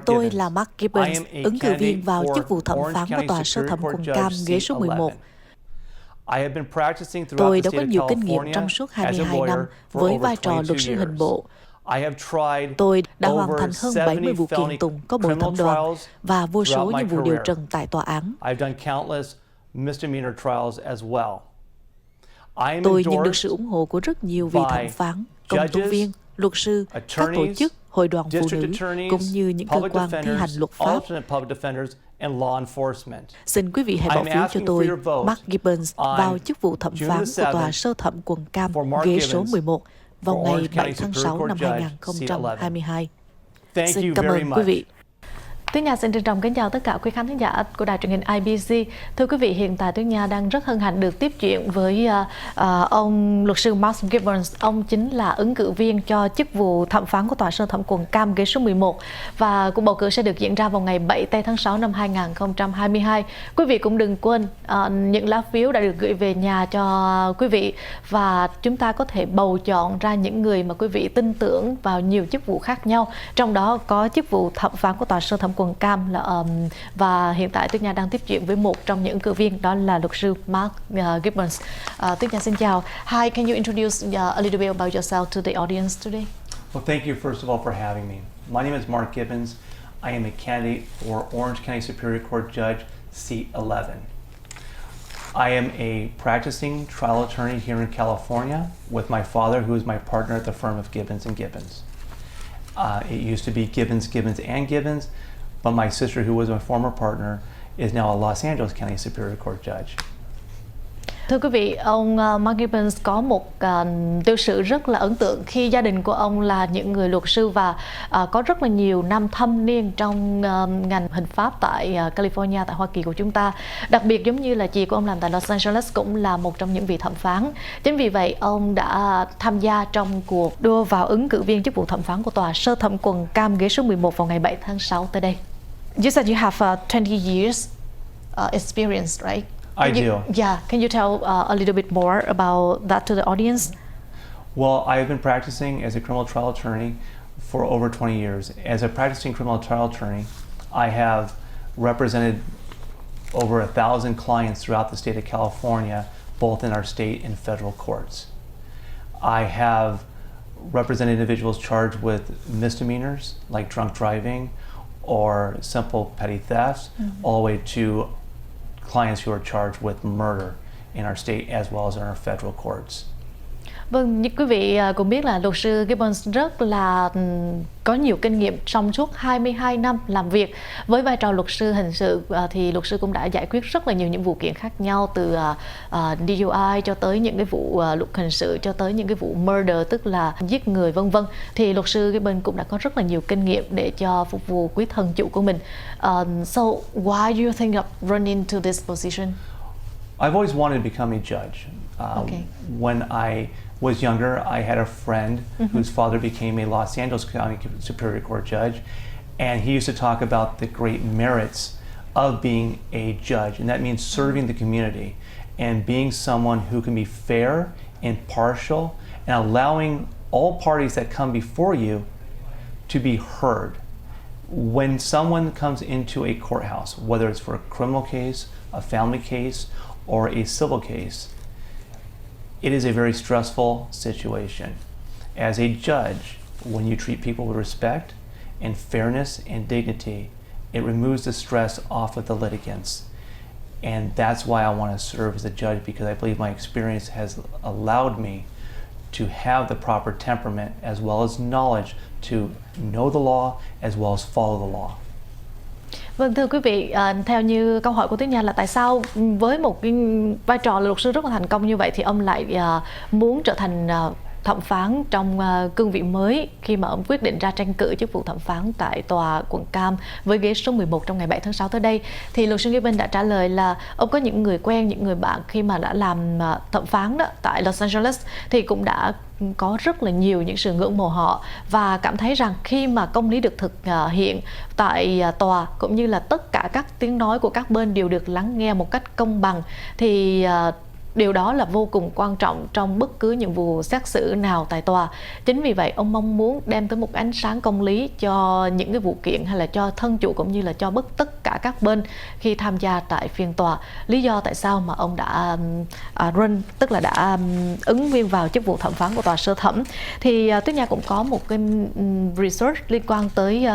Tôi là Mark Gibbons, ứng cử viên vào chức vụ thẩm phán của Tòa sơ thẩm quận Cam, ghế số 11. Tôi đã có nhiều kinh nghiệm trong suốt 22 năm với vai trò luật sư hình bộ. Tôi đã hoàn thành hơn 70 vụ kiện tụng có bồi thẩm đoàn và vô số những vụ điều trần tại tòa án. Tôi nhận được sự ủng hộ của rất nhiều vị thẩm phán, công tố viên, luật sư, các tổ chức, hội đoàn phụ nữ, cũng như những cơ quan thi hành luật pháp. Xin quý vị hãy bỏ phiếu cho tôi, Mark Gibbons, vào chức vụ thẩm phán của Tòa sơ thẩm quận Cam, ghế số 11, vào ngày 7 tháng 6 năm 2022. Xin cảm ơn quý vị. Tuyết Nha xin trân trọng kính chào tất cả quý khán thính giả của đài truyền hình IBC. Thưa quý vị, hiện tại Tuyết Nha đang rất hân hạnh được tiếp chuyện với ông luật sư Mark Gibbons. Ông chính là ứng cử viên cho chức vụ thẩm phán của Tòa sơ thẩm quận Cam, ghế số 11. Và cuộc bầu cử sẽ được diễn ra vào ngày 7 tháng 6 năm 2022. Quý vị cũng đừng quên những lá phiếu đã được gửi về nhà cho quý vị. Và chúng ta có thể bầu chọn ra những người mà quý vị tin tưởng vào nhiều chức vụ khác nhau. Trong đó có chức vụ thẩm phán của Tòa sơ thẩm quận Cam và hiện tại Tuyết Nha đang tiếp chuyện với một trong những ứng cử viên, đó là luật sư Mark Gibbons. Tuyết Nha xin chào. Hi, can you introduce a little bit about yourself to the audience today? Well, thank you first of all for having me. My name is Mark Gibbons. I am a candidate for Orange County Superior Court Judge, seat 11. I am a practicing trial attorney here in California with my father, who is my partner at the firm of Gibbons and Gibbons. It used to be Gibbons, Gibbons, and Gibbons, but my sister, who was my former partner, is now a Los Angeles County Superior Court Judge. Thưa quý vị, ông Mark Gibbons có một tiểu sử rất là ấn tượng khi gia đình của ông là những người luật sư và có rất là nhiều năm thâm niên trong ngành hình pháp tại California, tại Hoa Kỳ của chúng ta. Đặc biệt giống như là chị của ông làm tại Los Angeles cũng là một trong những vị thẩm phán. Chính vì vậy, ông đã tham gia trong cuộc đua vào ứng cử viên chức vụ thẩm phán của Tòa sơ thẩm quận Cam, ghế số 11 vào ngày 7 tháng 6 tới đây. You said you have 20 years experience, right? I do. Yeah, can you tell a little bit more about that to the audience? Well, I have been practicing as a criminal trial attorney for over 20 years. As a practicing criminal trial attorney, I have represented over 1,000 clients throughout the state of California, both in our state and federal courts. I have represented individuals charged with misdemeanors like drunk driving or simple petty thefts, all the way to clients who are charged with murder in our state as well as in our federal courts. Vâng, như quý vị cũng biết là luật sư Gibbons rất là có nhiều kinh nghiệm trong suốt 22 năm làm việc với vai trò luật sư hình sự, thì luật sư cũng đã giải quyết rất là nhiều những vụ kiện khác nhau, từ DUI cho tới những cái vụ luật hình sự, cho tới những cái vụ murder, tức là giết người vân vân. Thì luật sư Gibbons cũng đã có rất là nhiều kinh nghiệm để cho phục vụ quý thần chủ của mình. So why do you think of running to this position? I've always wanted to become a judge. When I was younger, I had a friend whose father became a Los Angeles County Superior Court judge, and he used to talk about the great merits of being a judge, and that means serving the community and being someone who can be fair, impartial, and allowing all parties that come before you to be heard. When someone comes into a courthouse, whether it's for a criminal case, a family case, or a civil case, it is a very stressful situation. As a judge, when you treat people with respect and fairness and dignity, it removes the stress off of the litigants. And that's why I want to serve as a judge, because I believe my experience has allowed me to have the proper temperament as well as knowledge to know the law as well as follow the law. Vâng, thưa quý vị, theo như câu hỏi của Tuyết Nha là tại sao với một cái vai trò là luật sư rất là thành công như vậy thì ông lại muốn trở thành thẩm phán trong cương vị mới khi mà ông quyết định ra tranh cử chức vụ thẩm phán tại Tòa quận Cam với ghế số 11 trong ngày 7 tháng 6 tới đây. Thì luật sư Gibbons đã trả lời là ông có những người quen, những người bạn khi mà đã làm thẩm phán đó tại Los Angeles thì cũng đã có rất là nhiều những sự ngưỡng mộ họ, và cảm thấy rằng khi mà công lý được thực hiện tại tòa cũng như là tất cả các tiếng nói của các bên đều được lắng nghe một cách công bằng thì điều đó là vô cùng quan trọng trong bất cứ những vụ xét xử nào tại tòa. Chính vì vậy, ông mong muốn đem tới một ánh sáng công lý cho những cái vụ kiện hay là cho thân chủ cũng như là cho tất cả các bên khi tham gia tại phiên tòa. Lý do tại sao mà ông đã run, tức là đã ứng viên vào chức vụ thẩm phán của tòa sơ thẩm. Thì Tuyết Nha cũng có một cái research liên quan tới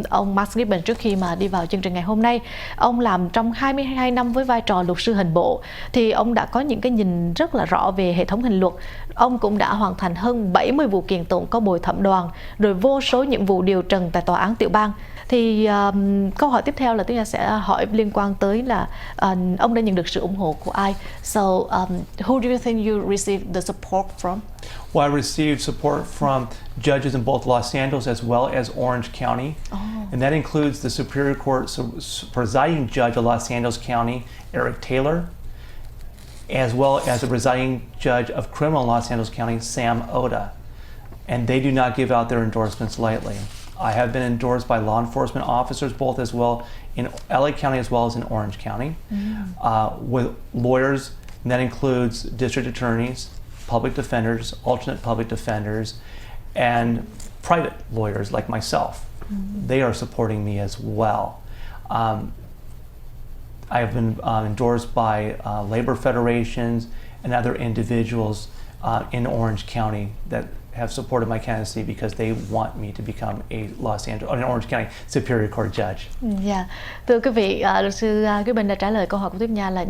ông Mark Gibbons trước khi mà đi vào chương trình ngày hôm nay. Ông làm trong 22 năm với vai trò luật sư hình bộ, thì ông đã có những cái nhìn rất là rõ về hệ thống hình luật. Ông cũng đã hoàn thành hơn 70 vụ kiện tụng có bồi thẩm đoàn, rồi vô số những vụ điều trần tại tòa án tiểu bang. Thì câu hỏi tiếp theo là chúng ta sẽ hỏi liên quan tới là ông đã nhận được sự ủng hộ của ai? So, who do you think you received the support from? Well, I received support from judges in both Los Angeles as well as Orange County. And that includes the Superior Court presiding judge of Los Angeles County, Eric Taylor, as well as the presiding judge of criminal Los Angeles County, Sam Oda. And they do not give out their endorsements lightly. I have been endorsed by law enforcement officers, both as well in LA County as well as in Orange County, with lawyers, and that includes district attorneys, public defenders, alternate public defenders, and private lawyers like myself. They are supporting me as well. I have been endorsed by labor federations and other individuals in Orange County that have supported my candidacy because they want me to become a an Orange County Superior Court judge. Thưa quý vị, luật sư Gibbons đã trả lời câu hỏi của Tuyết Nha là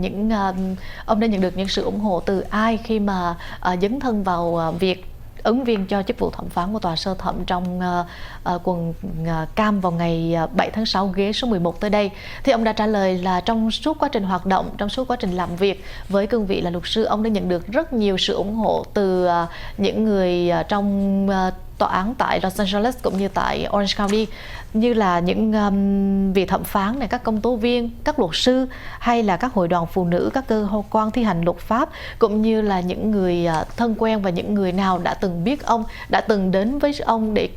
ông đã nhận được những sự ủng hộ từ ai khi mà dấn thân vào việc ứng viên cho chức vụ thẩm phán của tòa sơ thẩm trong quần cam vào ngày 7 tháng 6 ghế số 11 tới đây. Thì ông đã trả lời là trong suốt quá trình hoạt động, trong suốt quá trình làm việc với cương vị là luật sư, ông đã nhận được rất nhiều sự ủng hộ từ những người trong tòa án tại Los Angeles cũng như tại Orange County, như là những vị thẩm phán này, các công tố viên, các luật sư, hay là các hội đoàn phụ nữ, các cơ quan thi hành luật pháp, cũng như là những người thân quen và những người nào đã từng biết ông, đã từng đến với ông để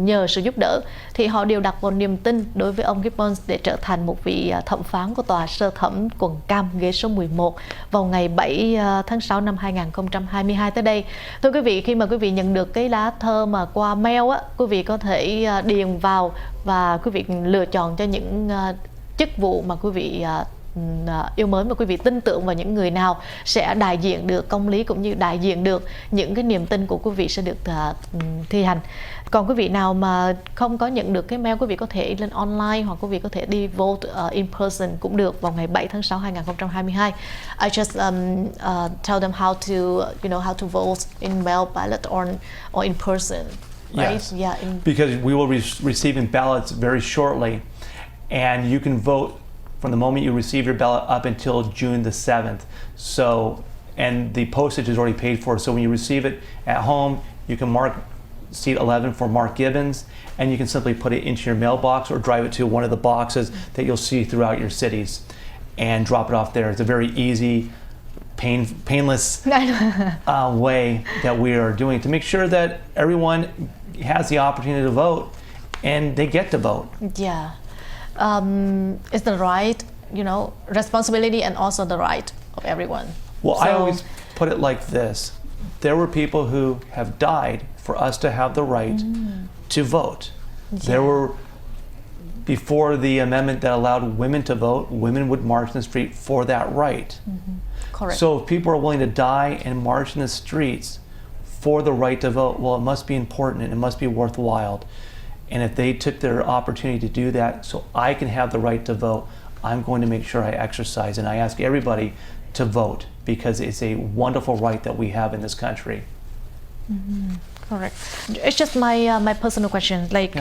nhờ sự giúp đỡ, thì họ đều đặt vào niềm tin đối với ông Gibbons để trở thành một vị thẩm phán của tòa sơ thẩm quần cam ghế số 11 vào ngày 7 tháng 6 năm 2022 tới đây. Thưa quý vị, khi mà quý vị nhận được cái lá thơ mà qua mail á, quý vị có thể điền vào và quý vị lựa chọn cho những chức vụ mà quý vị yêu mến và quý vị tin tưởng vào những người nào sẽ đại diện được công lý cũng như đại diện được những cái niềm tin của quý vị sẽ được thi hành. Còn quý vị nào mà không có nhận được cái mail, quý vị có thể lên online hoặc quý vị có thể đi vote in person cũng được vào ngày 7 tháng 6 2022. I just tell them how to how to vote in mail ballot or in person. Right? Yes, because we will be receiving ballots very shortly, and you can vote from the moment you receive your ballot up until June the 7th. So, and the postage is already paid for. So when you receive it at home, you can mark seat 11 for Mark Gibbons, and you can simply put it into your mailbox or drive it to one of the boxes that you'll see throughout your cities and drop it off there. It's a very easy, painless way that we are doing to make sure that everyone has the opportunity to vote and they get to vote. It's the right, responsibility and also the right of everyone. Well, I always put it like this. There were people who have died for us to have the right to vote. There were, before the amendment that allowed women to vote, women would march in the street for that right. Correct. So if people are willing to die and march in the streets for the right to vote, well, it must be important and it must be worthwhile. And if they took their opportunity to do that so I can have the right to vote, I'm going to make sure I exercise. And I ask everybody to vote because it's a wonderful right that we have in this country. Correct. It's just my personal question. Like,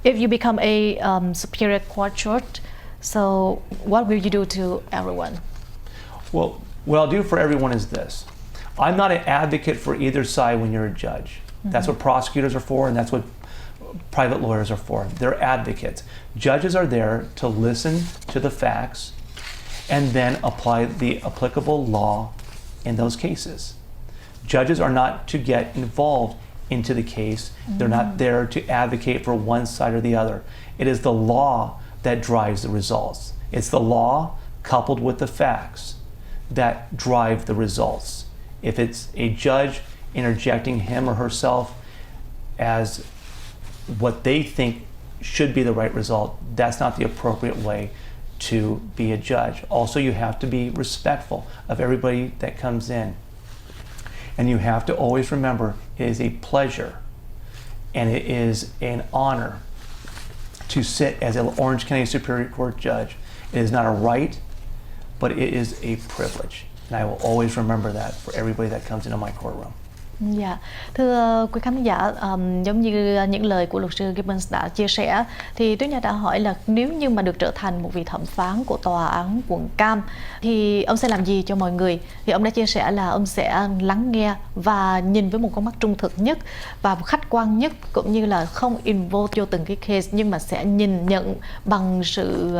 if you become a superior court judge, so what will you do to everyone? Well, what I'll do for everyone is this. I'm not an advocate for either side when you're a judge. That's what prosecutors are for, and that's what private lawyers are for. They're advocates. Judges are there to listen to the facts and then apply the applicable law in those cases. Judges are not to get involved into the case. They're not there to advocate for one side or the other. It is the law that drives the results. It's the law coupled with the facts that drive the results. If it's a judge interjecting him or herself as what they think should be the right result, that's not the appropriate way to be a judge. Also, you have to be respectful of everybody that comes in. And you have to always remember, it is a pleasure and it is an honor to sit as an Orange County Superior Court judge. It is not a right, but it is a privilege. And I will always remember that for everybody that comes into my courtroom. Dạ, thưa quý khán giả, giống như những lời của luật sư Gibbons đã chia sẻ, thì Tuyết Nha đã hỏi là nếu như mà được trở thành một vị thẩm phán của tòa án quận Cam thì ông sẽ làm gì cho mọi người? Thì ông đã chia sẻ là ông sẽ lắng nghe và nhìn với một con mắt trung thực nhất và khách quan nhất, cũng như là không involve vô từng cái case, nhưng mà sẽ nhìn nhận bằng sự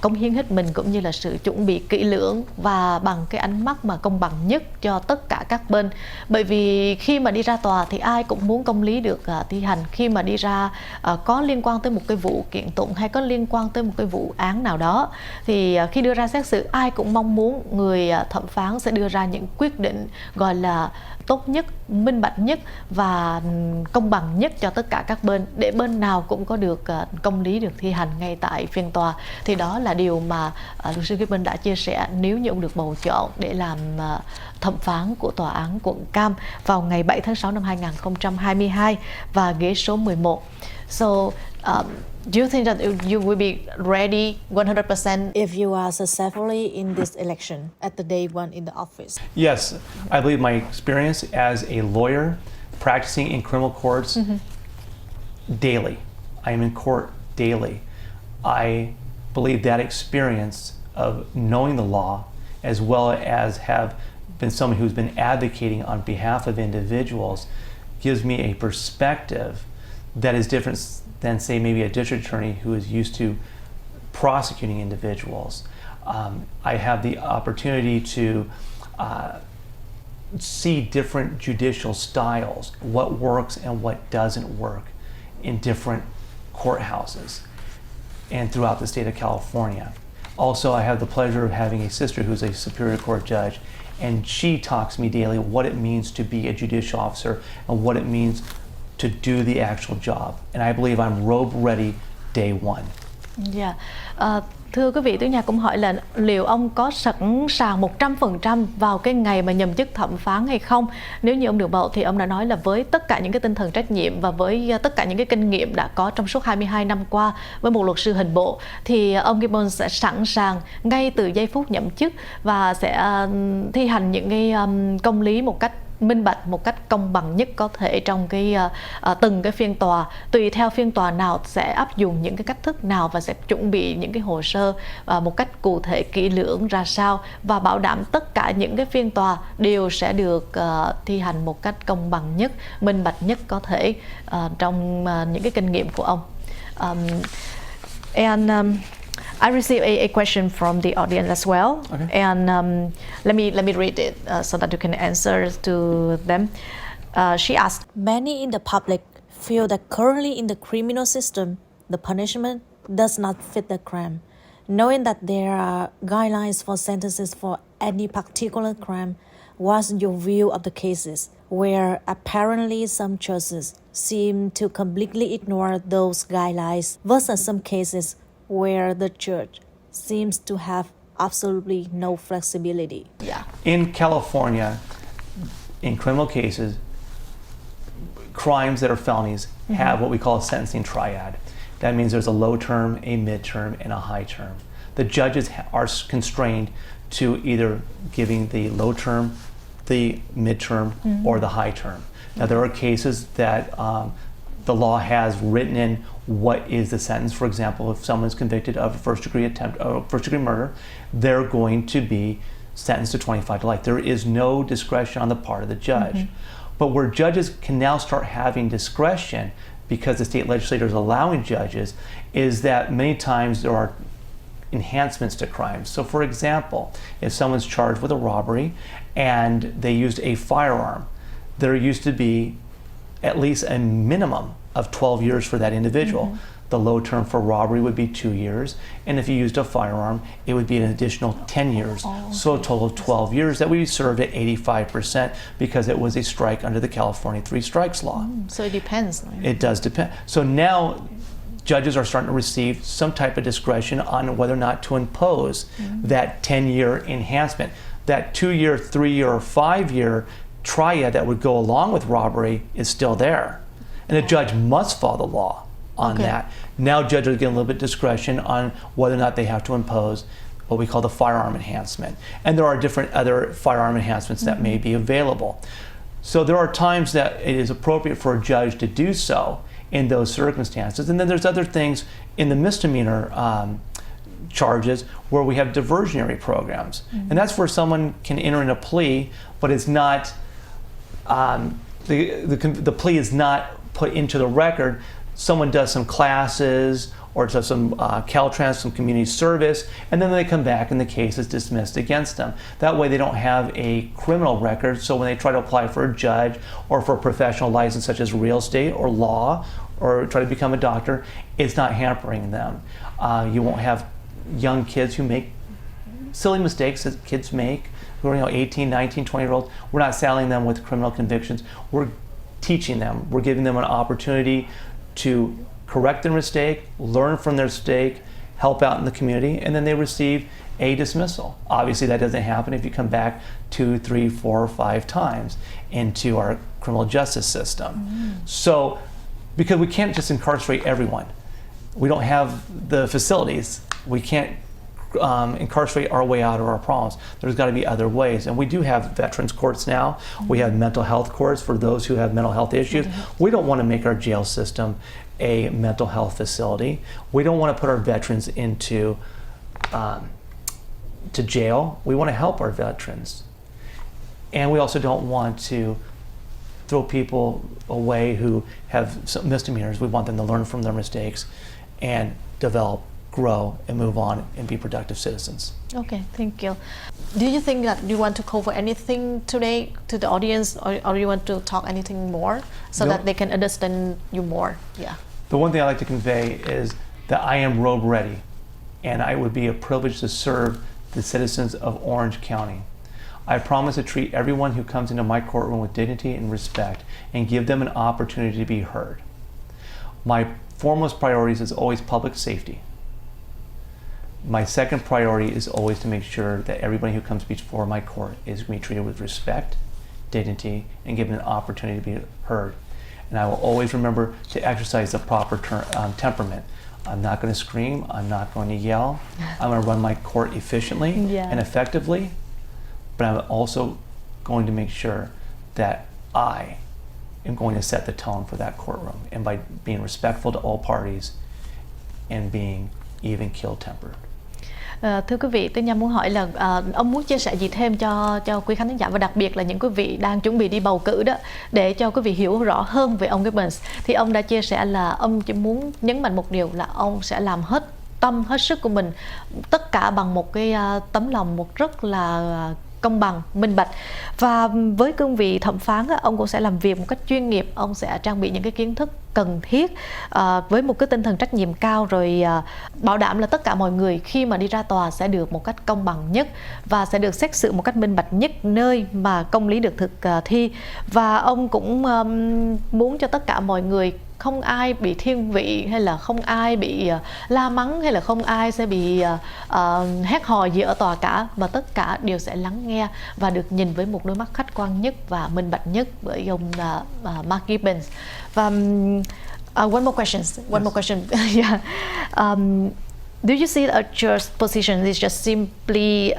cống hiến hết mình, cũng như là sự chuẩn bị kỹ lưỡng và bằng cái ánh mắt mà công bằng nhất cho tất cả các bên. Bởi vì khi mà đi ra tòa thì ai cũng muốn công lý được thi hành. Khi mà đi ra có liên quan tới một cái vụ kiện tụng hay có liên quan tới một cái vụ án nào đó, thì khi đưa ra xét xử, ai cũng mong muốn người thẩm phán sẽ đưa ra những quyết định gọi là tốt nhất, minh bạch nhất và công bằng nhất cho tất cả các bên, để bên nào cũng có được công lý được thi hành ngay tại phiên tòa. Thì đó là điều mà luật sư Gibbons đã chia sẻ nếu như ông được bầu chọn để làm thẩm phán của tòa án quận Cam vào ngày 7 tháng 6 năm 2022 và ghế số 11. So, do you think that you will be ready 100% if you are successfully in this election at the day one in the office? Yes, I believe my experience as a lawyer practicing in criminal courts daily. I am in court daily. I believe that experience of knowing the law, as well as have been someone who's been advocating on behalf of individuals, gives me a perspective that is different than, say, maybe a district attorney who is used to prosecuting individuals. I have the opportunity to see different judicial styles, what works and what doesn't work in different courthouses and throughout the state of California. Also, I have the pleasure of having a sister who's a Superior Court judge, and she talks to me daily what it means to be a judicial officer and what it means to do the actual job. And I believe I'm robe ready day one. Yeah. Thưa quý vị, Tuyết Nha cũng hỏi là liệu ông có sẵn sàng 100% vào cái ngày mà nhậm chức thẩm phán hay không? Nếu như ông được bầu thì ông đã nói là với tất cả những cái tinh thần trách nhiệm và với tất cả những cái kinh nghiệm đã có trong suốt 22 năm qua với một luật sư hình bộ, thì ông Gibbons sẽ sẵn sàng ngay từ giây phút nhậm chức và sẽ thi hành những cái công lý một cách minh bạch, một cách công bằng nhất có thể trong cái từng cái phiên tòa. Tùy theo phiên tòa nào sẽ áp dụng những cái cách thức nào và sẽ chuẩn bị những cái hồ sơ một cách cụ thể kỹ lưỡng ra sao, và bảo đảm tất cả những cái phiên tòa đều sẽ được thi hành một cách công bằng nhất, minh bạch nhất có thể trong những cái kinh nghiệm của ông. I received a question from the audience as well, okay. And let me read it so that you can answer to them. She asked, Many in the public feel that currently in the criminal system, the punishment does not fit the crime. Knowing that there are guidelines for sentences for any particular crime, what's your view of the cases where apparently some judges seem to completely ignore those guidelines versus some cases where the judge seems to have absolutely no flexibility? Yeah. In California, in criminal cases, crimes that are felonies have what we call a sentencing triad. That means there's a low term, a mid-term, and a high term. The judges are constrained to either giving the low term, the mid-term, or the high term. Now, there are cases that the law has written in what is the sentence. For example, if someone's convicted of a first-degree murder, they're going to be sentenced to 25 to life. There is no discretion on the part of the judge. But where judges can now start having discretion, because the state legislature is allowing judges, is that many times there are enhancements to crimes. So for example, if someone's charged with a robbery and they used a firearm, there used to be at least a minimum of 12 years for that individual. The low term for robbery would be 2 years, and if you used a firearm, it would be an additional 10 years, so a total of 12 years that we served at 85% because it was a strike under the California 3 strikes law. So it depends. Right? It does depend. So now judges are starting to receive some type of discretion on whether or not to impose that 10-year enhancement. That 2-year, 3-year, or 5-year triad that would go along with robbery is still there. And the judge must follow the law on that. Now judges are getting a little bit discretion on whether or not they have to impose what we call the firearm enhancement. And there are different other firearm enhancements that may be available. So there are times that it is appropriate for a judge to do so in those circumstances. And then there's other things in the misdemeanor charges where we have diversionary programs. And that's where someone can enter in a plea, but it's not, the plea is not put into the record. Someone does some classes or does some Caltrans, some community service, and then they come back and the case is dismissed against them. That way they don't have a criminal record, so when they try to apply for a judge or for a professional license such as real estate or law or try to become a doctor, it's not hampering them. You won't have young kids who make silly mistakes that kids make, who are 18, 19, 20-year-olds. We're not saddling them with criminal convictions. We're teaching them. We're giving them an opportunity to correct their mistake, learn from their mistake, help out in the community, and then they receive a dismissal. Obviously that doesn't happen if you come back 2, 3, 4, or 5 times into our criminal justice system. So, because we can't just incarcerate everyone. We don't have the facilities. We can't incarcerate our way out of our problems. There's got to be other ways. And we do have veterans courts now. We have mental health courts for those who have mental health issues. We don't want to make our jail system a mental health facility. We don't want to put our veterans into to jail. We want to help our veterans. And we also don't want to throw people away who have some misdemeanors. We want them to learn from their mistakes and develop, grow, and move on and be productive citizens. Okay, thank you. Do you think that you want to cover anything today to the audience, or you want to talk anything more so that they can understand you more? Yeah. The one thing I like to convey is that I am robe ready, and I would be a privilege to serve the citizens of Orange County. I promise to treat everyone who comes into my courtroom with dignity and respect and give them an opportunity to be heard. My foremost priority is always public safety. My second priority is always to make sure that everybody who comes before my court is being treated with respect, dignity, and given an opportunity to be heard. And I will always remember to exercise the proper temperament. I'm not going to scream, I'm not going to yell. I'm going to run my court efficiently and effectively, but I'm also going to make sure that I am going to set the tone for that courtroom, and by being respectful to all parties and being even keel-tempered. Thưa quý vị, tôi nhằm muốn hỏi là ông muốn chia sẻ gì thêm cho quý khán thính giả, và đặc biệt là những quý vị đang chuẩn bị đi bầu cử đó, để cho quý vị hiểu rõ hơn về ông Gibbons. Thì ông đã chia sẻ là ông chỉ muốn nhấn mạnh một điều là ông sẽ làm hết tâm, hết sức của mình, tất cả bằng một cái tấm lòng một rất là công bằng, minh bạch. Và với cương vị thẩm phán, ông cũng sẽ làm việc một cách chuyên nghiệp, ông sẽ trang bị những cái kiến thức cần thiết với một cái tinh thần trách nhiệm cao, rồi bảo đảm là tất cả mọi người khi mà đi ra tòa sẽ được một cách công bằng nhất và sẽ được xét xử một cách minh bạch nhất nơi mà công lý được thực thi. Và ông cũng muốn cho tất cả mọi người, không ai bị thiên vị, hay là không ai bị la mắng, hay là không ai sẽ bị hét hò gì ở tòa cả, mà tất cả đều sẽ lắng nghe và được nhìn với một đôi mắt khách quan nhất và minh bạch nhất bởi ông Mark Gibbons. Và one more question. Yeah. Do you see a judge's position is just simply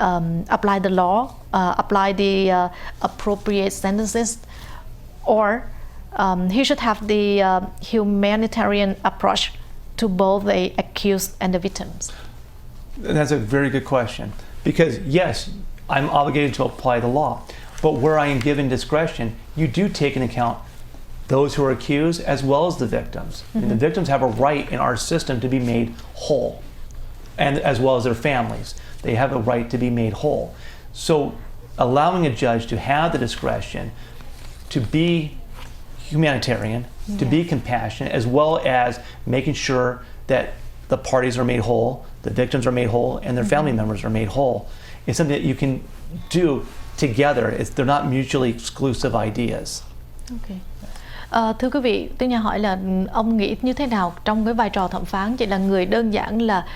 apply the law, apply the appropriate sentences, or he should have the humanitarian approach to both the accused and the victims? That's a very good question, because yes, I'm obligated to apply the law, but where I am given discretion, you do take into account those who are accused as well as the victims. And the victims have a right in our system to be made whole, and as well as their families. They have a right to be made whole. So allowing a judge to have the discretion to be humanitarian, to be compassionate, as well as making sure that the parties are made whole, the victims are made whole, and their family members are made whole. It's something that you can do together. They're not mutually exclusive ideas. Okay. Thưa quý vị, tôi nhà hỏi là ông nghĩ như thế nào trong cái vai trò thẩm phán? Chỉ là người đơn giản là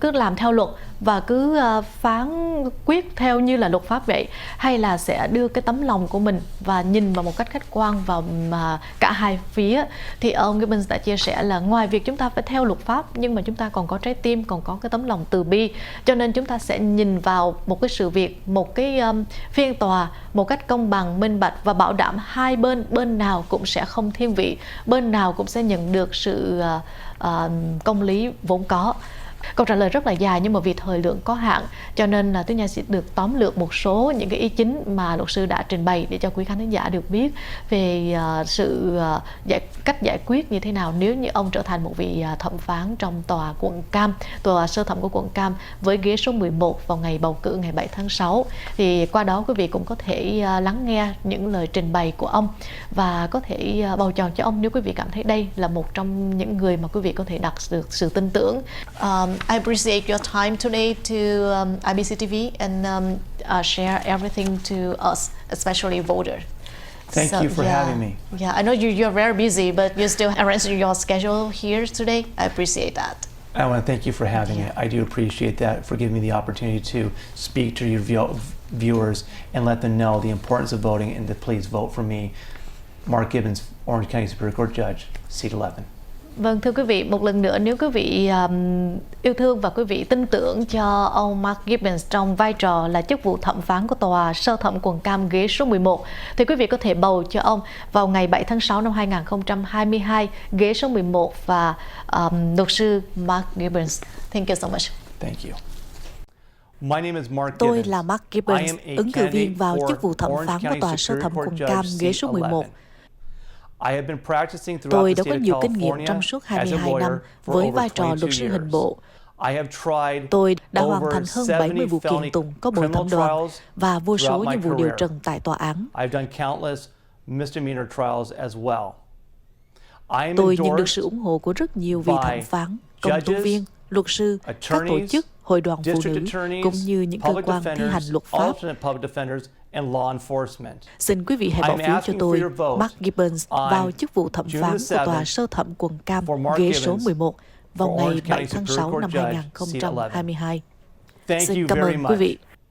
cứ làm theo luật và cứ phán quyết theo như là luật pháp vậy, hay là sẽ đưa cái tấm lòng của mình và nhìn vào một cách khách quan vào cả hai phía? Thì ông Gibbons đã chia sẻ là ngoài việc chúng ta phải theo luật pháp, nhưng mà chúng ta còn có trái tim, còn có cái tấm lòng từ bi, cho nên chúng ta sẽ nhìn vào một cái sự việc, một cái phiên tòa một cách công bằng, minh bạch và bảo đảm hai bên nào cũng sẽ không thiên vị, bên nào cũng sẽ nhận được sự công lý vốn có. Câu trả lời rất là dài, nhưng mà vì thời lượng có hạn cho nên là Tuyết Nha sẽ được tóm lược một số những cái ý chính mà luật sư đã trình bày để cho quý khán thính giả được biết về cách giải quyết như thế nào nếu như ông trở thành một vị thẩm phán trong tòa quận Cam, tòa sơ thẩm của quận Cam với ghế số 11 vào ngày bầu cử ngày 7 tháng 6. Thì qua đó quý vị cũng có thể lắng nghe những lời trình bày của ông và có thể bầu chọn cho ông nếu quý vị cảm thấy đây là một trong những người mà quý vị có thể đặt được sự tin tưởng. I appreciate your time today to IBC TV and share everything to us, especially voters. Thank you for having me. Yeah, I know you're very busy, but you still arrange your schedule here today. I appreciate that. I want to thank you for having me. I do appreciate that, for giving me the opportunity to speak to your viewers and let them know the importance of voting, and to please vote for me, Mark Gibbons, Orange County Superior Court Judge, Seat 11. Vâng, thưa quý vị, một lần nữa nếu quý vị yêu thương và quý vị tin tưởng cho ông Mark Gibbons trong vai trò là chức vụ thẩm phán của tòa sơ thẩm quận Cam ghế số 11 thì quý vị có thể bầu cho ông vào ngày 7 tháng 6 năm 2022 ghế số 11 và luật sư Mark Gibbons. Thank you so much. Thank you. My name is Mark Tôi Gibbons. là Mark Gibbons, ứng cử viên vào chức vụ thẩm phán của tòa sơ thẩm quận Cam ghế số 11. Tôi đã có nhiều kinh nghiệm trong suốt 22 năm với vai trò luật sư hình bộ. Tôi đã hoàn thành hơn 70 vụ kiện tụng có bồi thẩm đoàn và vô số những vụ điều trần tại tòa án. Tôi nhận được sự ủng hộ của rất nhiều vị thẩm phán, công tố viên, luật sư, các tổ chức, hội đoàn phụ nữ, cũng như những cơ quan thi hành luật pháp. Xin quý vị hãy bỏ phiếu cho tôi, Mark Gibbons, vào chức vụ thẩm phán của tòa sơ thẩm quận Cam, ghế số 11, vào ngày 7 tháng 6 năm 2022. Xin cảm ơn quý vị.